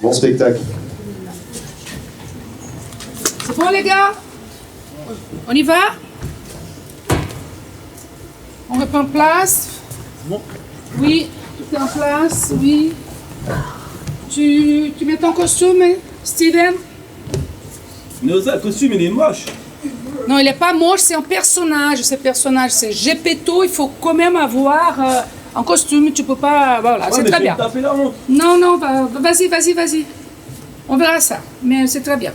Bon spectacle. C'est bon les gars? On y va? On reprend place? Bon. Oui, tout est en place, oui. Tu mets ton costume, hein, Steven? Mais ça, le costume, il est moche. Non, il n'est pas moche, c'est un personnage. Ce personnage, c'est Gepetto. Il faut quand même avoir un costume. Tu peux pas. Voilà, Ouais, c'est mais très je vais bien. me taper la honte. Non, vas-y. On verra ça. Mais c'est très bien.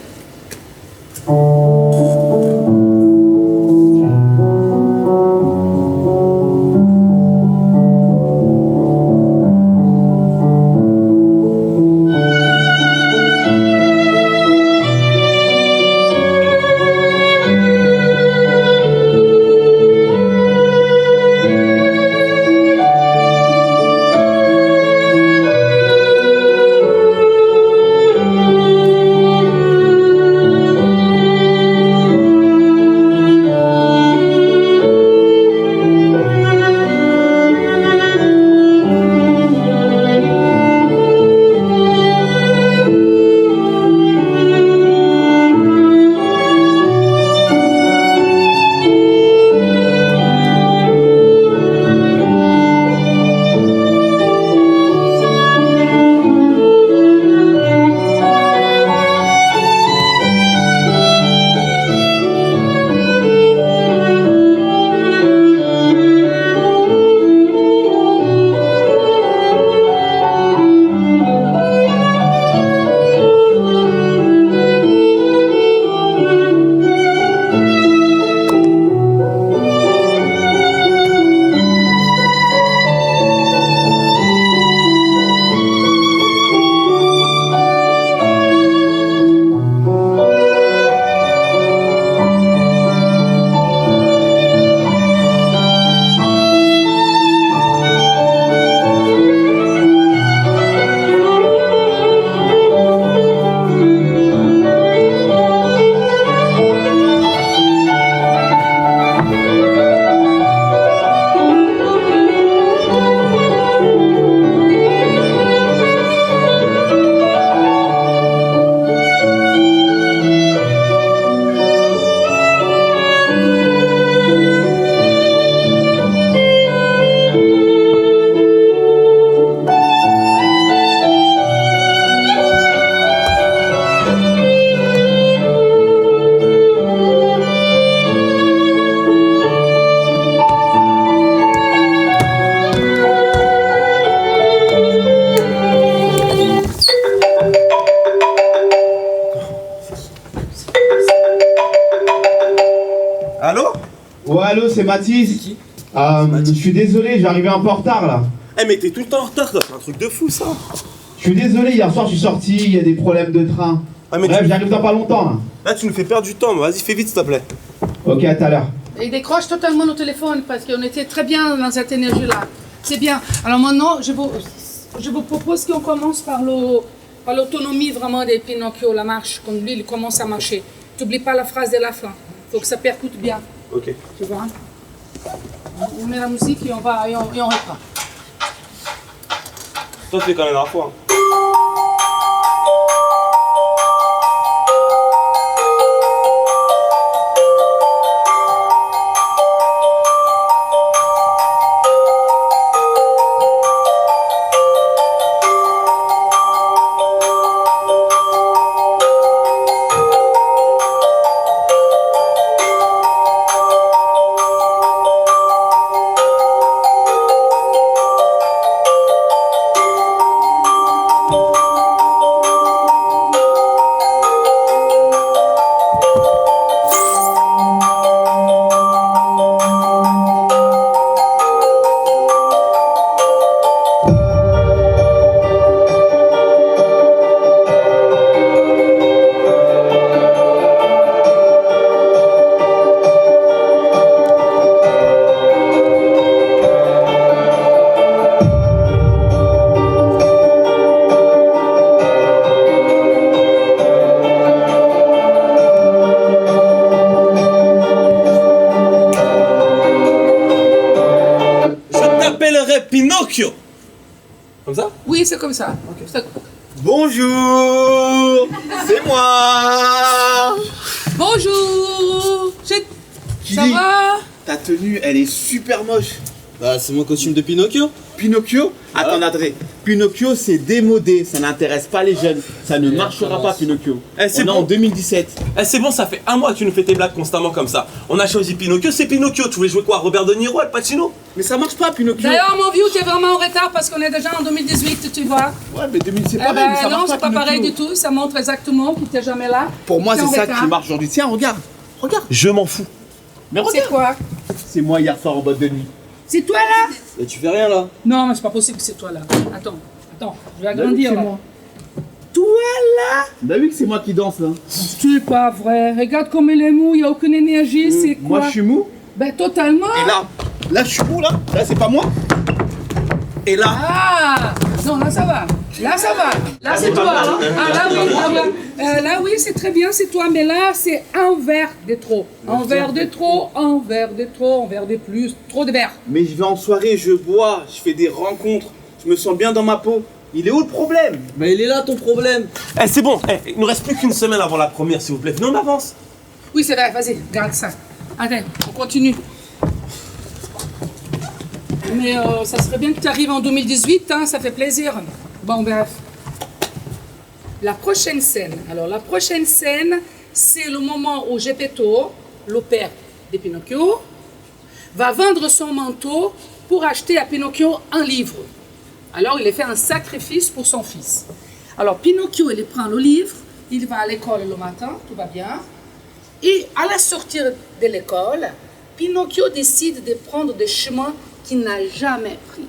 Allô? Ouais, allô, c'est Mathis. Qui? Je suis désolé, j'arrivais un peu en retard là. Eh, mais t'es tout le temps en retard, quoi. C'est un truc de fou, ça. Je suis désolé, hier soir je suis sorti, il y a des problèmes de train. Ah, mais Bref, j'arrive dans pas longtemps là. Là, tu nous fais perdre du temps. Vas-y, fais vite, s'il te plaît. Ok, à tout à l'heure. Il décroche totalement le téléphone parce qu'on était très bien dans cette énergie-là. C'est bien. Alors maintenant, je vous propose qu'on commence par l'autonomie vraiment des Pinocchio, la marche, quand lui il commence à marcher. N'oublie pas la phrase de la fin. Il faut que ça percute bien. Ok. Tu vois? On met la musique et on reprend. Toi, tu fais quand même la fois. Pinocchio. Comme ça? Oui, c'est comme ça. Bonjour Bonjour, c'est moi. Bonjour. Ça Kili, va? ta tenue, elle est super moche. Bah, c'est mon costume de Pinocchio. Pinocchio? Attends, André. Pinocchio, c'est démodé, ça n'intéresse pas les jeunes. Ça ne marchera pas, Pinocchio. Eh, c'est On est bon. en 2017. Eh, c'est bon, ça fait un mois que tu nous fais tes blagues constamment comme ça. On a choisi Pinocchio, c'est Pinocchio. Tu voulais jouer quoi, Robert De Niro, Al Pacino? Mais ça marche pas, Pinocchio. D'ailleurs, mon vieux, tu es vraiment en retard parce qu'on est déjà en 2018, tu vois. Ouais, mais 2000, c'est Eh pareil, mais ça ben marche non, pas, c'est pas Pinocchio. pareil du tout. Ça montre exactement que tu n'es jamais là. Pour moi, T'es c'est en ça retard. qui marche aujourd'hui. Tiens, regarde. Regarde. Je m'en fous. Mais C'est regarde. quoi? C'est moi hier soir en boîte de nuit. C'est toi là? Et tu fais rien là. Non, mais c'est pas possible que c'est toi là. Attends, je vais agrandir c'est là. moi. Toi là? Bah oui que c'est moi qui danse là. C'est pas vrai. Regarde comme il est mou, il n'y a aucune énergie. C'est quoi? Moi, je suis mou. Ben totalement. Et là, je suis mou là. Là, c'est pas moi. Et là, Ah! Non, là ça va. Là ça va. Là c'est toi. Hein? Ah là oui, là oui, c'est très bien, c'est toi. Mais là c'est un verre de trop. Un verre de trop, un verre de trop, un verre de plus. Trop de verre. mais je vais en soirée, je bois, je fais des rencontres, je me sens bien dans ma peau. Il est où le problème? Mais il est là ton problème. Eh, c'est bon. Eh, il nous reste plus qu'une semaine avant la première, s'il vous plaît. Venez, on avance. Oui, c'est vrai, vas-y, garde ça. Allez, on continue. Mais ça serait bien que tu arrives en 2018, hein, ça fait plaisir. Bon, bref. La prochaine scène. Alors, la prochaine scène, c'est le moment où Geppetto, le père de Pinocchio, va vendre son manteau pour acheter à Pinocchio un livre. Alors, il fait un sacrifice pour son fils. Alors, Pinocchio, il prend le livre, il va à l'école le matin, tout va bien. Et à la sortie de l'école, Pinocchio décide de prendre des chemins qu'il n'a jamais pris.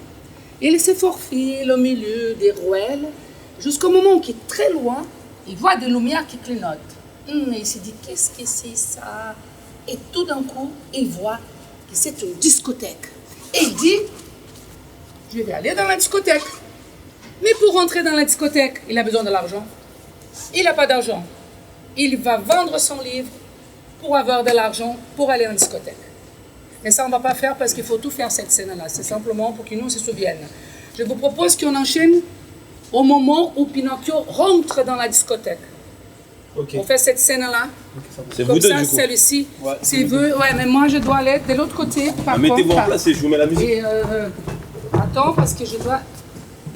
Il se faufile au milieu des ruelles, jusqu'au moment où, il est très loin, il voit des lumières qui clignotent. Il se dit, qu'est-ce que c'est ça? Et tout d'un coup, il voit que c'est une discothèque. Et il dit, je vais aller dans la discothèque. Mais pour rentrer dans la discothèque, il a besoin de l'argent. Il n'a pas d'argent. Il va vendre son livre pour avoir de l'argent pour aller en discothèque. Mais ça, on ne va pas faire parce qu'il faut tout faire cette scène-là. C'est simplement pour que nous se souviennent. Je vous propose qu'on enchaîne au moment où Pinocchio rentre dans la discothèque. Ok. On fait cette scène-là. C'est vous Comme deux, ça, du coup. celle-ci, Ouais, s'il veut. Ouais, mais moi, je dois aller de l'autre côté. Par Mettez-vous en contre. place et je vous mets la musique. Et attends, parce que je dois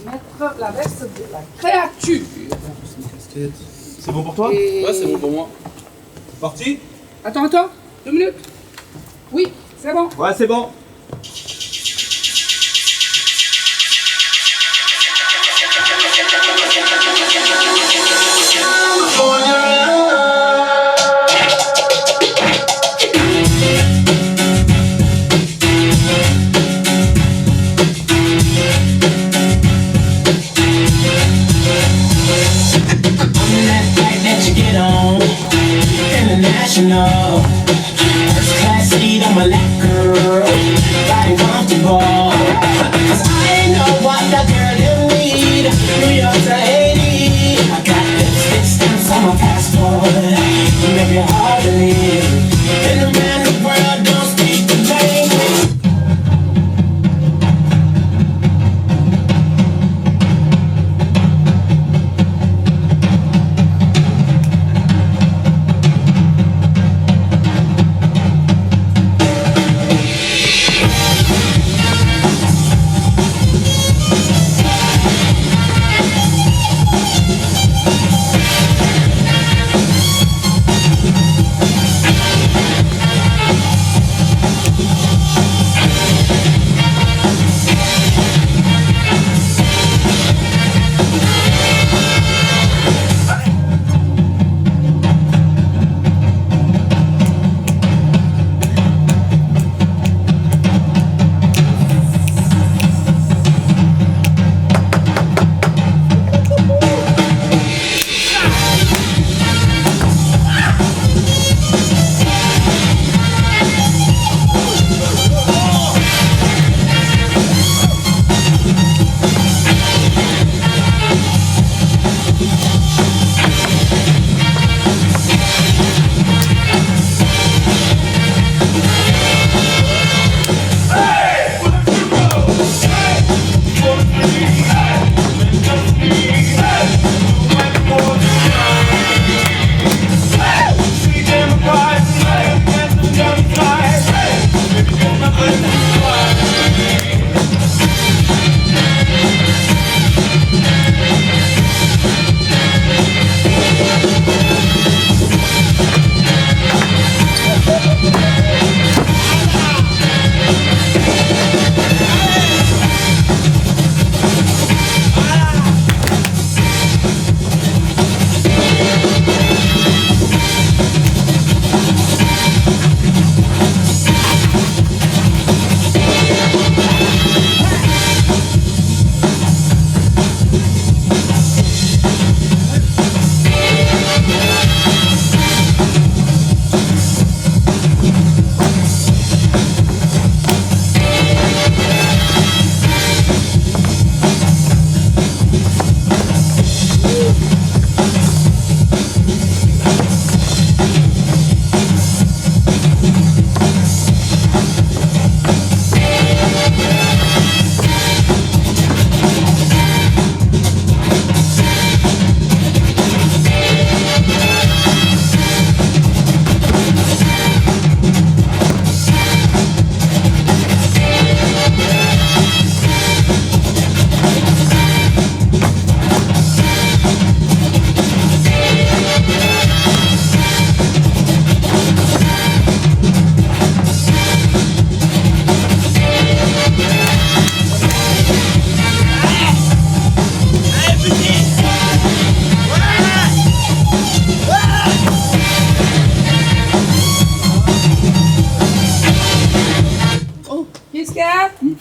mettre la veste de la créature. C'est bon pour toi? Et- Ouais, c'est bon pour moi. Parti? Attends, 2 minutes. Oui, c'est bon. Ouais, c'est bon. That you get on international first class seat on my lap, girl, body comfortable. 'Cause I know what that girl you need. New York to Haiti, I got lipstick stamps on my passport. You make it hard to live in a man the world don't speak the language.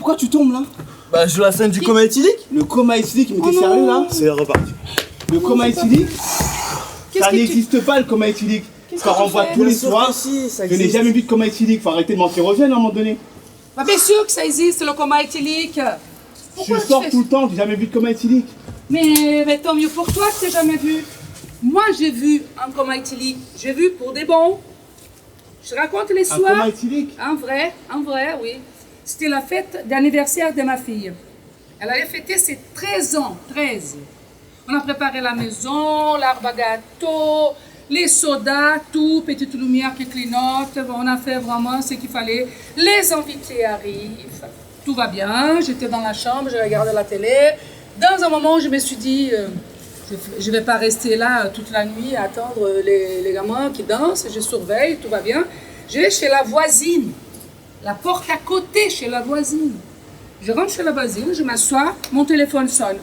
pourquoi tu tombes là? Bah, je joue la scène du coma éthylique. Le coma éthylique, mais t'es Oh sérieux non. là? C'est reparti. Le coma éthylique? Qu'est-ce Ça que tu- n'existe pas le coma éthylique. Qu'est-ce Ça que tu renvoie fais? tous les Bien sûr soirs. que si, ça Je n'ai existe. jamais vu de coma éthylique. Faut arrêter de mentir aux jeunes à un moment donné. Bah, bien sûr que ça existe, le coma éthylique. Pourquoi Je tu sors fais tout le temps, j'ai jamais vu de coma éthylique. mais tant mieux pour toi que tu n'as jamais vu. Moi, j'ai vu un coma éthylique. J'ai vu pour des bons. Je te raconte Un l'histoire. coma éthylique? En vrai, oui. C'était la fête d'anniversaire de ma fille. Elle allait fêter ses 13 ans, 13. On a préparé la maison, l'arbre à gâteau, les sodas, tout, petite lumière qui clignote. On a fait vraiment ce qu'il fallait. Les invités arrivent, tout va bien. J'étais dans la chambre, je regardais la télé. Dans un moment, je me suis dit, je ne vais pas rester là toute la nuit à attendre les gamins qui dansent. Je surveille, tout va bien. Je vais chez la voisine, la porte à côté chez la voisine. Je rentre chez la voisine, je m'assois, mon téléphone sonne.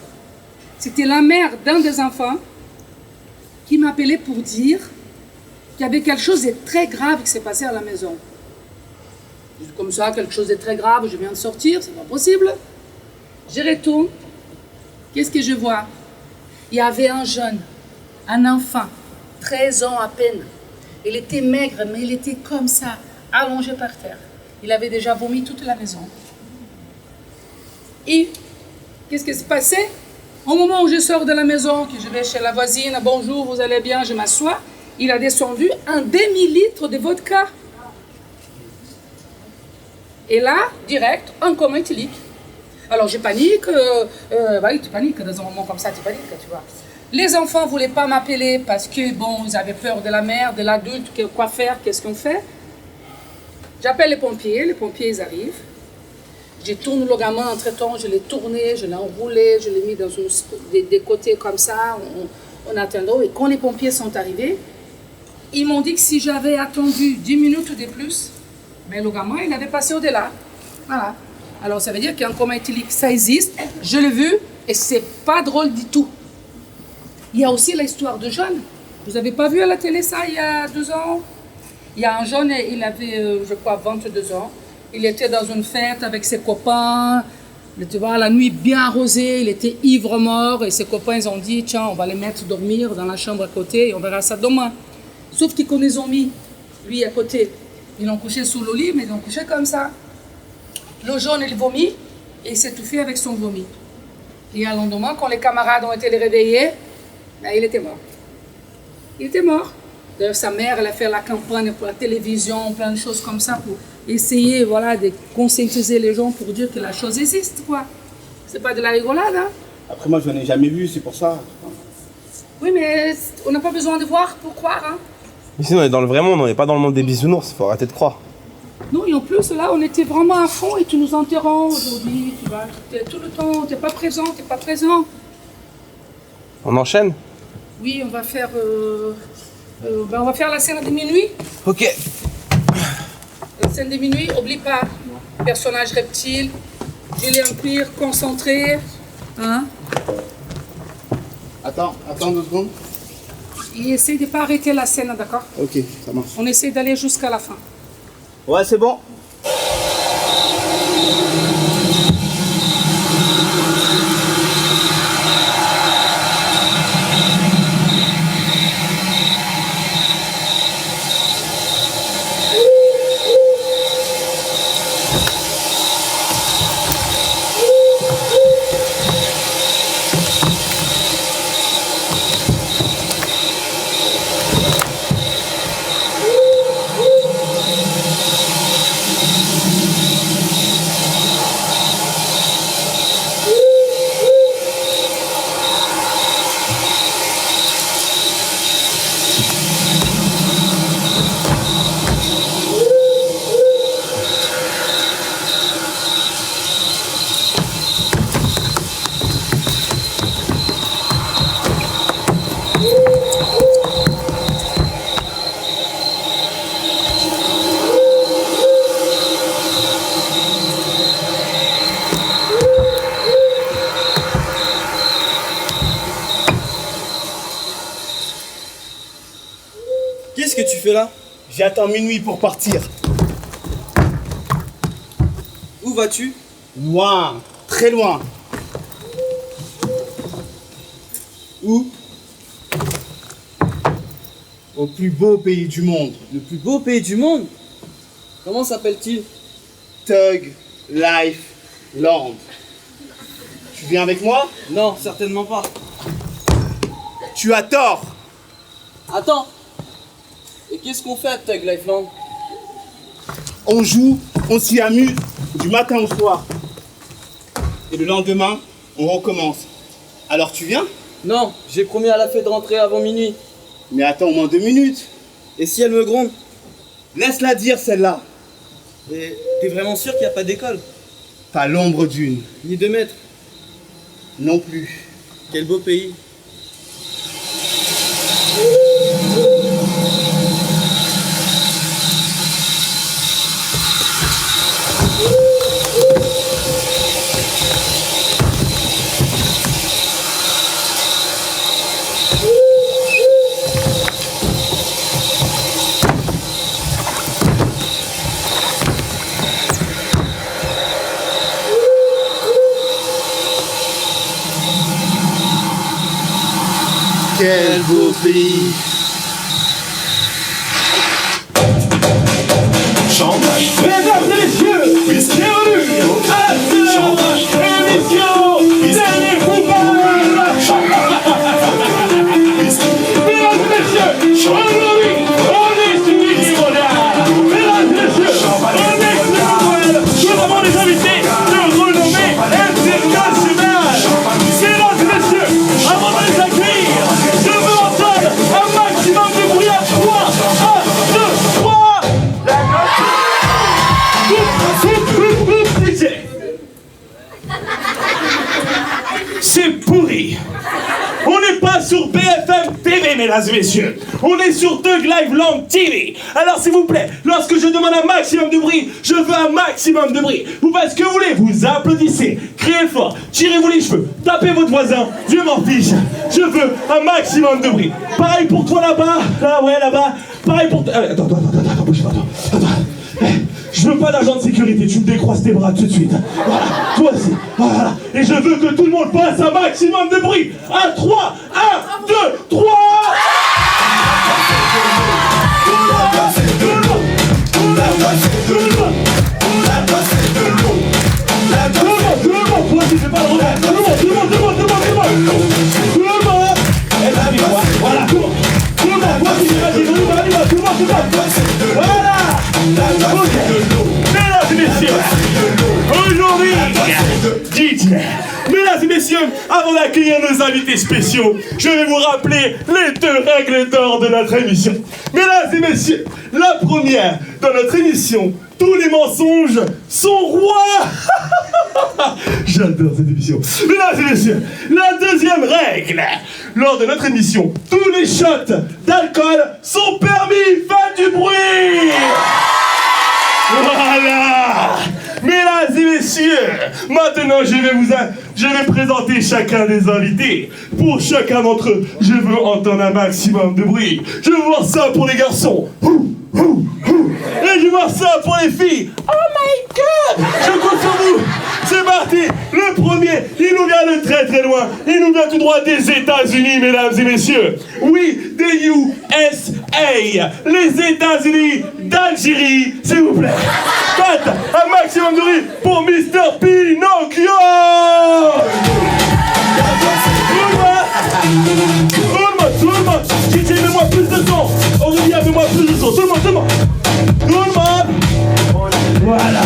C'était la mère d'un des enfants qui m'appelait pour dire qu'il y avait quelque chose de très grave qui s'est passé à la maison. Je dis comme ça, quelque chose de très grave, je viens de sortir, c'est pas possible. Je retourne, qu'est-ce que je vois? Il y avait un jeune, un enfant, 13 ans à peine. Il était maigre, mais il était comme ça, allongé par terre. Il avait déjà vomi toute la maison. Et qu'est-ce qui s'est passé? Au moment où je sors de la maison, que je vais chez la voisine, bonjour, vous allez bien, je m'assois, il a descendu un demi-litre de vodka. Et là, direct, un coma éthylique. Alors je panique, oui, tu paniques, dans un moment comme ça, tu paniques, tu vois. Les enfants ne voulaient pas m'appeler parce que, bon, ils avaient peur de la mère, de l'adulte, quoi faire, qu'est-ce qu'on fait? J'appelle les pompiers ils arrivent. Je tourne le gamin entre-temps, je l'ai tourné, je l'ai enroulé, je l'ai mis dans des côtés comme ça, en attendant. Et quand les pompiers sont arrivés, ils m'ont dit que si j'avais attendu 10 minutes de plus, mais le gamin, il avait passé au-delà. Voilà. Alors ça veut dire qu'un coma éthylique, ça existe, je l'ai vu, et c'est pas drôle du tout. Il y a aussi l'histoire de jeunes. Vous n'avez pas vu à la télé ça il y a 2 ans? Il y a un jeune, il avait, je crois, 22 ans. Il était dans une fête avec ses copains. Tu vois, la nuit bien arrosée, il était ivre-mort. Et ses copains, ils ont dit, tiens, on va les mettre dormir dans la chambre à côté et on verra ça demain. Sauf que quand ils ont mis lui à côté, ils l'ont couché sous le lit, mais ils l'ont couché comme ça. Le jeune, il vomit et il s'est étouffé avec son vomi. Et à lendemain, quand les camarades ont été les réveillés, ben, il était mort. Il était mort. D'ailleurs, sa mère, elle a fait la campagne pour la télévision, plein de choses comme ça, pour essayer, voilà, de conscientiser les gens pour dire que la chose existe, quoi. C'est pas de la rigolade, hein. Après, moi, je n'en ai jamais vu, c'est pour ça. Oui, mais on n'a pas besoin de voir pour croire, hein. Mais sinon, on est dans le vrai monde, on n'est pas dans le monde des bisounours, faut arrêter de croire. Non, et en plus, là, on était vraiment à fond et tu nous interromps aujourd'hui, tu vois. Tout le temps, t'es pas présent, t'es pas présent. On enchaîne? Oui, on va faire la scène de minuit. Ok. La scène de minuit, oublie pas. Personnage reptile, Julien Cuir, concentré. Hein? Attends 2 secondes. Et essaye de pas arrêter la scène, d'accord? Ok, ça marche. On essaie d'aller jusqu'à la fin. Ouais, c'est bon. Qu'est-ce que tu fais là? J'attends minuit pour partir. Où vas-tu? Loin, très loin. Où? Au plus beau pays du monde. Le plus beau pays du monde? Comment s'appelle-t-il? Thug Life Land. Tu viens avec moi? Non, certainement pas. Tu as tort. Attends. Et qu'est-ce qu'on fait à Thug Life Land? On joue, on s'y amuse du matin au soir. Et le lendemain, on recommence. Alors tu viens? Non, j'ai promis à la fée de rentrer avant minuit. Mais attends au moins 2 minutes. Et si elle me gronde? Laisse-la dire celle-là. Et t'es vraiment sûr qu'il n'y a pas d'école? Pas l'ombre d'une. Ni de maître? Non plus. Quel beau pays. Quel beau pays. Mesdames et messieurs, bienvenue à cette émission des football. Mesdames et messieurs, aujourd'hui, on est sur l'équipe mondiale. Mesdames et messieurs, on est sur l'équipe. Nous avons des invités de renommée internationale. Mesdames et messieurs, avant de les accueillir, je veux entendre un maximum de bruit à 3, 1, 2, 3. C'est pourri. On n'est pas sur BFM TV, mesdames et messieurs. On est sur Thug Life Land TV. Alors s'il vous plaît, lorsque je demande un maximum de bruit, je veux un maximum de bruit. Vous faites ce que vous voulez, vous applaudissez, criez fort, tirez-vous les cheveux, tapez votre voisin, je m'en fiche. Je veux un maximum de bruit. Pareil pour toi là-bas, là ouais là-bas. Pareil pour toi. Attends, bouge pas, attends. Je veux pas d'agent de sécurité, tu me décroises tes bras tout de suite. Voilà, toi aussi. Voilà. Et je veux que tout le monde fasse un maximum de bruit. À 3, 1, 2, 3. Mesdames et messieurs, aujourd'hui, DJ. Mesdames et messieurs, avant d'accueillir nos invités spéciaux, je vais vous rappeler les 2 règles d'or de notre émission. Mesdames et messieurs, la première, dans notre émission, tous les mensonges sont rois. J'adore cette émission. Mesdames et messieurs, la deuxième règle, lors de notre émission, tous les shots d'alcool sont permis. Faites du bruit. Voilà. Mesdames et messieurs, maintenant je vais présenter chacun des invités. Pour chacun d'entre eux, je veux entendre un maximum de bruit. Je veux voir ça pour les garçons. Et je veux voir ça pour les filles. Oh my god. Je compte sur vous. C'est parti. Le premier, il nous vient de très très loin. Il nous vient tout droit des États-Unis, mesdames et messieurs. Oui, des USA. Les États-Unis d'Algérie, s'il vous plaît. Faites un maximum de bruit pour Mr. Pinocchio. Tout le monde. DJ, mets-moi plus de son. Aurélia, mets-moi plus de son. Tout le monde. Tout le monde. Voilà.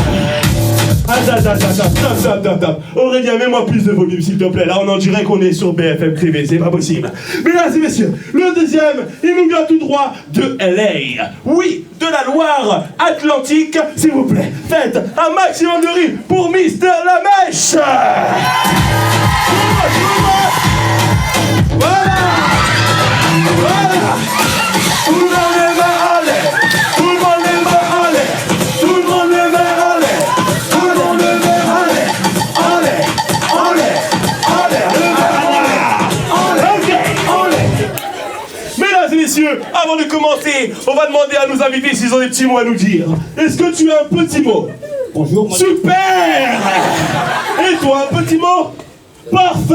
Stop. Aurélien, mets-moi plus de volume, s'il te plaît. Là, on en dirait qu'on est sur BFM TV, c'est pas possible. Mesdames et messieurs, le deuxième, il nous vient tout droit de LA. Oui, de la Loire-Atlantique, s'il vous plaît. Faites un maximum de riz pour Mister Lamèche. Voilà. Tout le monde est messieurs, avant de commencer, on va demander à nos invités s'ils ont des petits mots à nous dire. Est-ce que tu as un petit mot? Bonjour, moi. Super! Et toi, un petit mot? Parfait!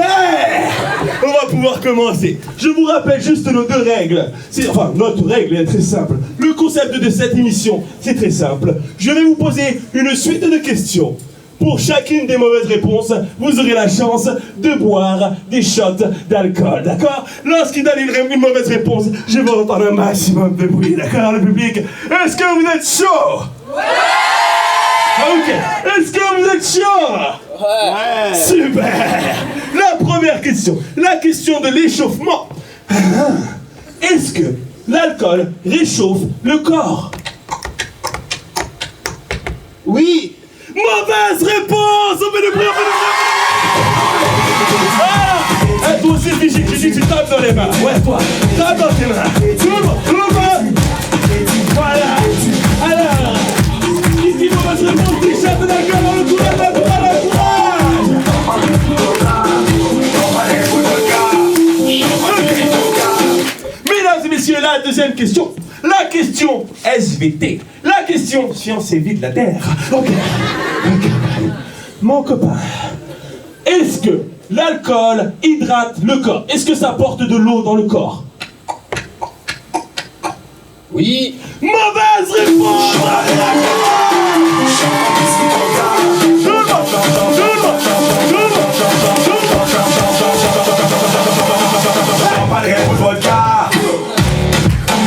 On va pouvoir commencer. Je vous rappelle juste nos deux règles. Enfin, notre règle est très simple. Le concept de cette émission, c'est très simple. Je vais vous poser une suite de questions. Pour chacune des mauvaises réponses, vous aurez la chance de boire des shots d'alcool, d'accord? Lorsqu'il donne une mauvaise réponse, je vais entendre un maximum de bruit, d'accord, le public? Est-ce que vous êtes chaud? Ouais! Ok. Est-ce que vous êtes chaud? Ouais. Super! La première question, la question de l'échauffement. Est-ce que l'alcool réchauffe le corps? Oui. Mauvaise réponse! On fait le bruit, on fait le bruit! Voilà! Toi aussi, Fiji, j'ai dit tu tapes dans les mains. Ouais, toi, tape dans tes mains. Tout le monde. Voilà. Alors, ici, mauvaise réponse, t-shirt de l'alcool dans le courage, la Mesdames et messieurs, la deuxième question. La question SVT. La question science et vie de la Terre. Ok. Mon copain, est-ce que l'alcool hydrate le corps? Est-ce que ça apporte de l'eau dans le corps? Oui. Mauvaise réponse!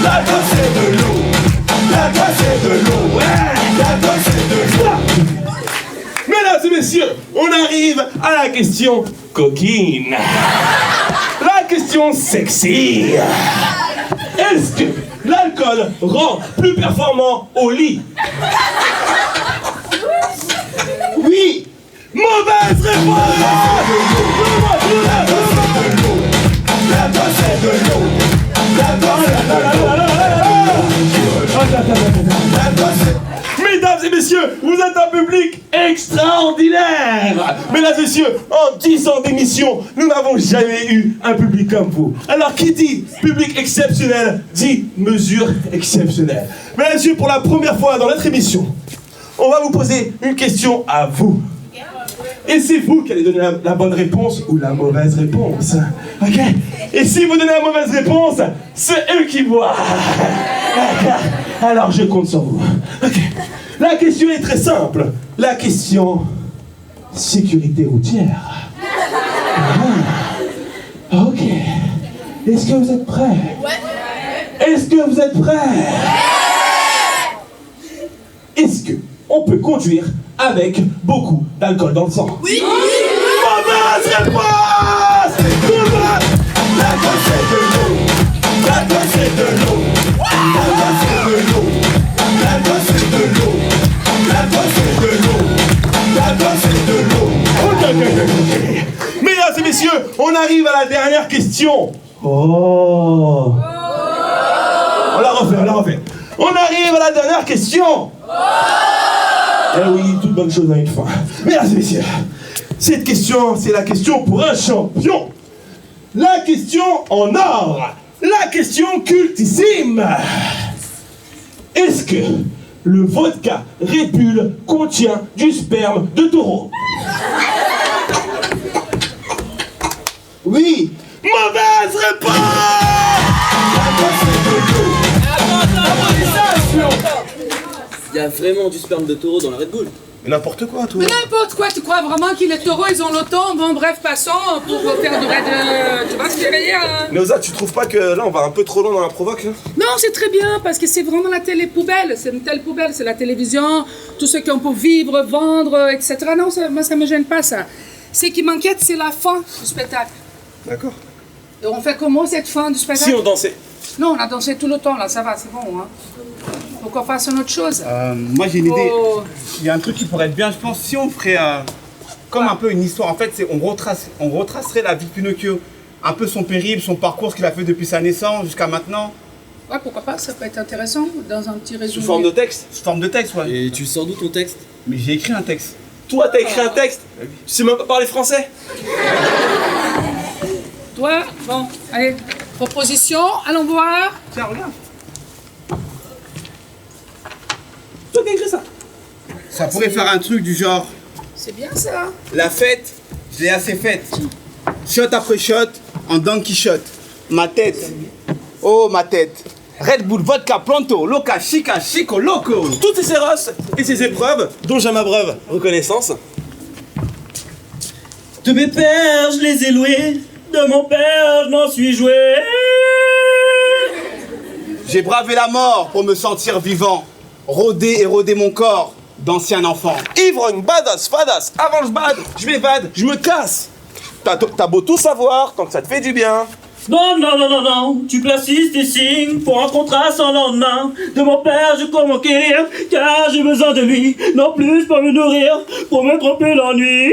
L'alcool c'est de l'eau. L'alcool c'est de l'eau. Ouais. L'alcool c'est de l'eau. Mesdames et messieurs, on arrive à la question coquine. La question sexy. Est-ce que l'alcool rend plus performant au lit? Oui. Mauvaise réponse! L'alcool c'est de l'eau. Mesdames et messieurs, vous êtes un public extraordinaire! Mesdames et messieurs, en 10 ans d'émission, nous n'avons jamais eu un public comme vous. Alors qui dit public exceptionnel, dit mesure exceptionnelle. Mesdames et messieurs, pour la première fois dans notre émission, on va vous poser une question à vous. Et c'est vous qui allez donner la bonne réponse ou la mauvaise réponse. Ok? Et si vous donnez la mauvaise réponse, c'est eux qui voient. Alors je compte sur vous. Ok. La question est très simple. La question sécurité routière. Ah. Ok. Est-ce que vous êtes prêts? Ouais. Est-ce que vous êtes prêts? Ouais. Est-ce que on peut conduire avec beaucoup d'alcool dans le sang? Oui. Mauvaise réponse! Tout le monde! L'alcool c'est de l'eau. L'alcool c'est de l'eau. L'alcool c'est de l'eau. L'alcool c'est de l'eau. L'alcool c'est de l'eau. L'alcool c'est de l'eau. Ok. Mesdames et messieurs, on arrive à la dernière question. Oh. On la refait. On arrive à la dernière question. Eh oui, toute bonne chose a une fin. Mesdames et messieurs, cette question, c'est la question pour un champion. La question en or. La question cultissime. Est-ce que le vodka Red Bull contient du sperme de taureau? Oui. Mauvaise réponse! Il y a vraiment du sperme de taureau dans la Red Bull. Mais n'importe quoi, toi. Mais n'importe quoi, tu crois vraiment que les taureaux, ils ont l'automne? Bon, bref, passons pour faire du raid. Tu vois ce que je veux dire? Noza, tu trouves pas que là, on va un peu trop loin dans la provoque, là? Non, c'est très bien, parce que c'est vraiment la télé-poubelle. C'est une telle poubelle, c'est la télévision, tout ce qu'on peut vivre, vendre, etc. Non, moi, ça me gêne pas, ça. Ce qui m'inquiète, c'est la fin du spectacle. D'accord. Et on fait comment, cette fin du spectacle? Si on dansait. Non, on a dansé tout le temps, là, ça va, c'est bon, hein. Faut qu'on fasse une autre chose. Moi j'ai une idée. Oh. Il y a un truc qui pourrait être bien, je pense, si on ferait comme un peu une histoire. En fait, on retracerait la vie de Pinocchio. Un peu son périple, son parcours, ce qu'il a fait depuis sa naissance jusqu'à maintenant. Ouais, pourquoi pas, ça peut être intéressant, dans un petit résumé. Sous forme de texte. Sous forme de texte, ouais. Et tu sors d'où ton texte? Mais j'ai écrit un texte. Toi, t'as écrit un texte. Tu sais même pas parler français. Toi, bon, allez, proposition, allons voir. Tiens, regarde. Toi qui as écrit ça. Ça pourrait faire un truc du genre, C'est bien ça. la fête, je l'ai assez faite. Shot après shot, en Don Quichotte. Ma tête, oh ma tête. Red Bull, vodka, pronto, loca, chica, chico, loco. Toutes ces rosses et ces épreuves dont j'ai ma preuve reconnaissance. De mes pères, je les ai loués. De mon père, je m'en suis joué. J'ai bravé la mort pour me sentir vivant. Rôder et rôder mon corps d'ancien enfant. Ivrogne, badass, fadas, avant je bade, je m'évade, je me casse. T'as beau tout savoir, tant que ça te fait du bien. Non, non, non, non, non, tu places tes signes pour un contrat sans lendemain. De mon père, je crois m'enquérir, car j'ai besoin de lui. Non plus pour me nourrir, pour me tromper l'ennui.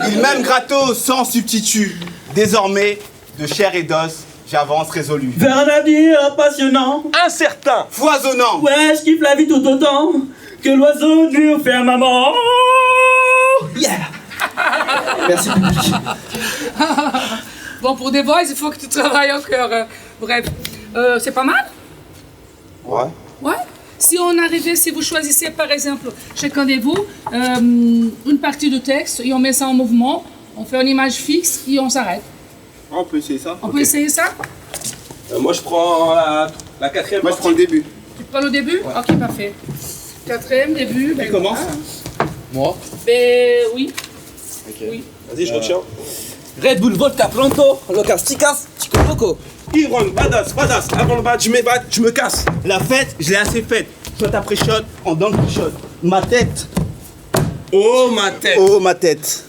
Il m'aime gratos sans substitut. Désormais, de chair et d'os, j'avance résolu. Vers un avenir passionnant, Incertain. Foisonnant. ouais, je kiffe la vie tout autant que l'oiseau de lui faire maman. Yeah. Merci public. Bon, pour des boys, il faut que tu travailles encore. Bref, c'est pas mal? Ouais. Ouais. Si on arrivait, si vous choisissez par exemple, chacun de vous, une partie de texte et on met ça en mouvement, on fait une image fixe et on s'arrête. On peut essayer ça. On peut essayer ça? Moi je prends la quatrième. Moi je prends le début. Tu prends le début? Ok, parfait. Quatrième, début. Qui commence? Moi. Ben oui. Oui. Vas-y, je retiens. Red Bull, vodka, pronto, loca, chicas, chico, loco. Ivrogne, badass, fadas, avant le bad, je m'évade, je me casse. La fête, je l'ai assez faite. Shot après shot, en Don Quichotte. Ma tête, Oh ma tête. oh ma tête.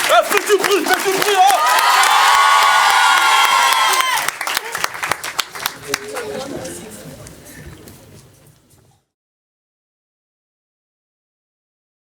Ah, fais du bruit, oh